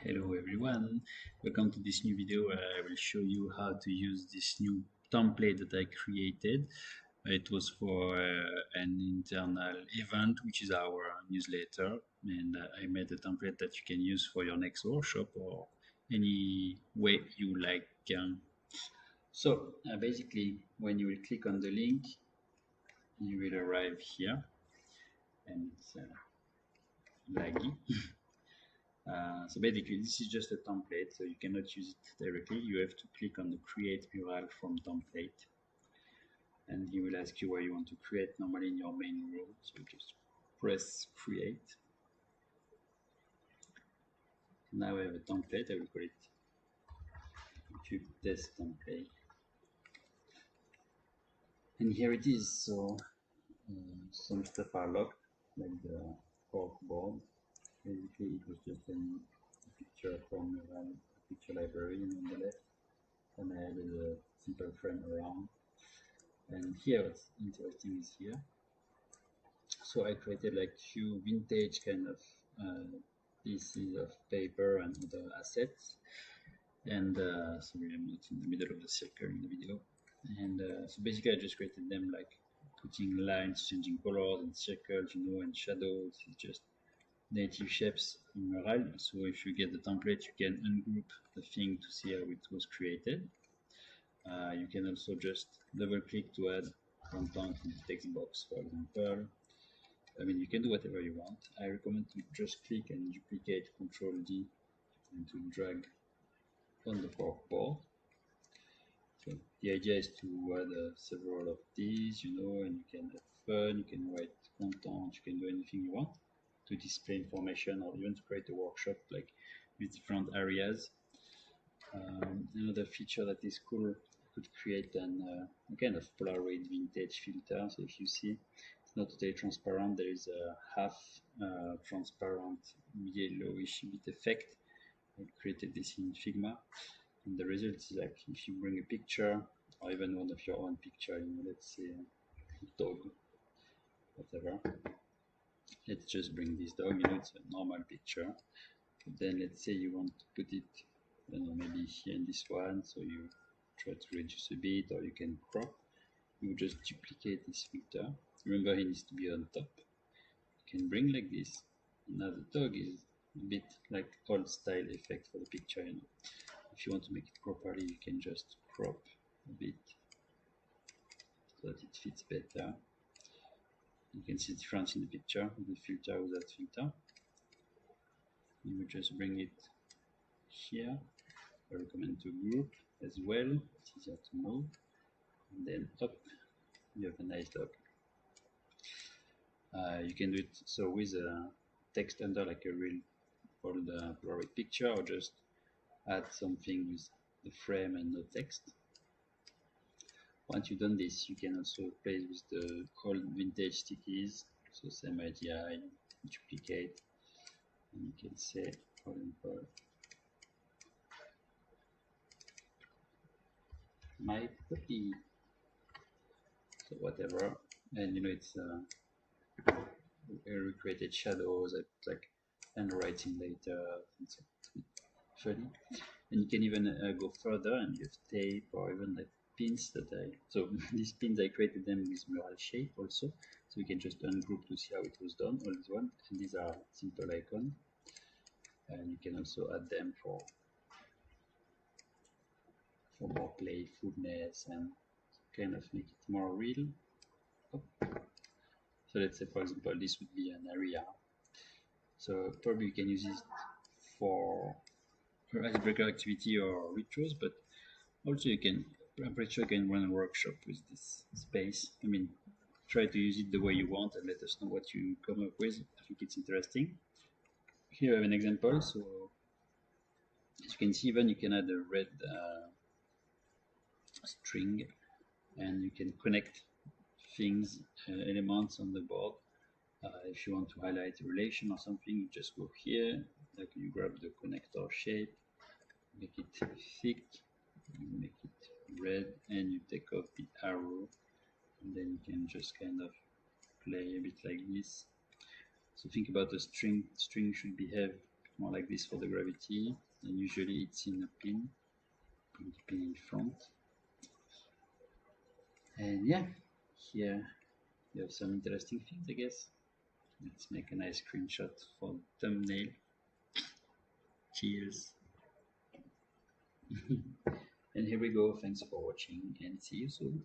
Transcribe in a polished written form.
Hello everyone, welcome to this new video where I will show you how to use this new template that I created. It was for an internal event, which is our newsletter, and I made a template that you can use for your next workshop or any way you like. So basically, when you will click on the link, you will arrive here, and it's laggy. So basically, this is just a template, so you cannot use it directly. You have to click on the Create Mural from Template, and he will ask you where you want to create, normally in your main role. So you just press Create. Now I have a template. I will call it YouTube Test Template, and here it is. So some stuff are locked, like the cork board. Basically, it was just a picture from a picture library on the left, and I added a simple frame around. And here, what's interesting is here. So I created like few vintage kind of pieces of paper and other assets. And sorry, I'm not in the middle of the circle in the video. And so basically, I just created them like putting lines, changing colors and circles, and shadows. It's just native shapes in Mural. So if you get the template, you can ungroup the thing to see how it was created. You can also just double click to add content in the text box, for example. I mean, you can do whatever you want. I recommend to just click and duplicate Control D and to drag on the corkboard. So the idea is to add several of these, and you can have fun, you can write content, you can do anything you want to display information or even to create a workshop like with different areas. Another feature that is cool, you could create a kind of Polaroid vintage filter. So if you see, it's not totally transparent. There is a half transparent yellowish bit effect. I created this in Figma, and the result is like if you bring a picture or even one of your own picture, let's say a dog, whatever. Let's just bring this dog. It's a normal picture. But then let's say you want to put it, maybe here in this one. So you try to reduce a bit, or you can crop. You just duplicate this filter. Remember, he needs to be on top. You can bring like this. Now the dog is a bit like old style effect for the picture. If you want to make it properly, you can just crop a bit so that it fits better. You can see the difference in the picture with the filter, without filter. You will just bring it here. I recommend to group as well. It's easier to move. And then up, you have a nice dog. You can do it so with a text under, like a real old Polaroid picture, or just add something with the frame and no text. Once you've done this, you can also play with the old vintage stickies. So same idea, you duplicate, and you can say, for example, my puppy. So whatever, and it's recreated shadows, like handwriting later. It's funny, and you can even go further and use tape or even like pins that so these pins I created them with mural shape also, so you can just ungroup to see how it was done, all these ones, and these are simple icons, and you can also add them for more playfulness and kind of make it more real. So let's say, for example, this would be an area. So probably you can use this for icebreaker activity or rituals, but also I'm pretty sure you can run a workshop with this space. I mean, try to use it the way you want and let us know what you come up with. I think it's interesting. Here I have an example. So as you can see, even you can add a red string, and you can connect things, elements on the board. If you want to highlight a relation or something, you just go here, like you grab the connector shape, make it thick, you make it red, and you take off the arrow, and then you can just kind of play a bit like this. So think about the string. String should behave more like this for the gravity, and usually it's in a pin, in front. And yeah, here you have some interesting things, I guess. Let's make a nice screenshot for thumbnail. Cheers. And here we go. Thanks for watching and see you soon.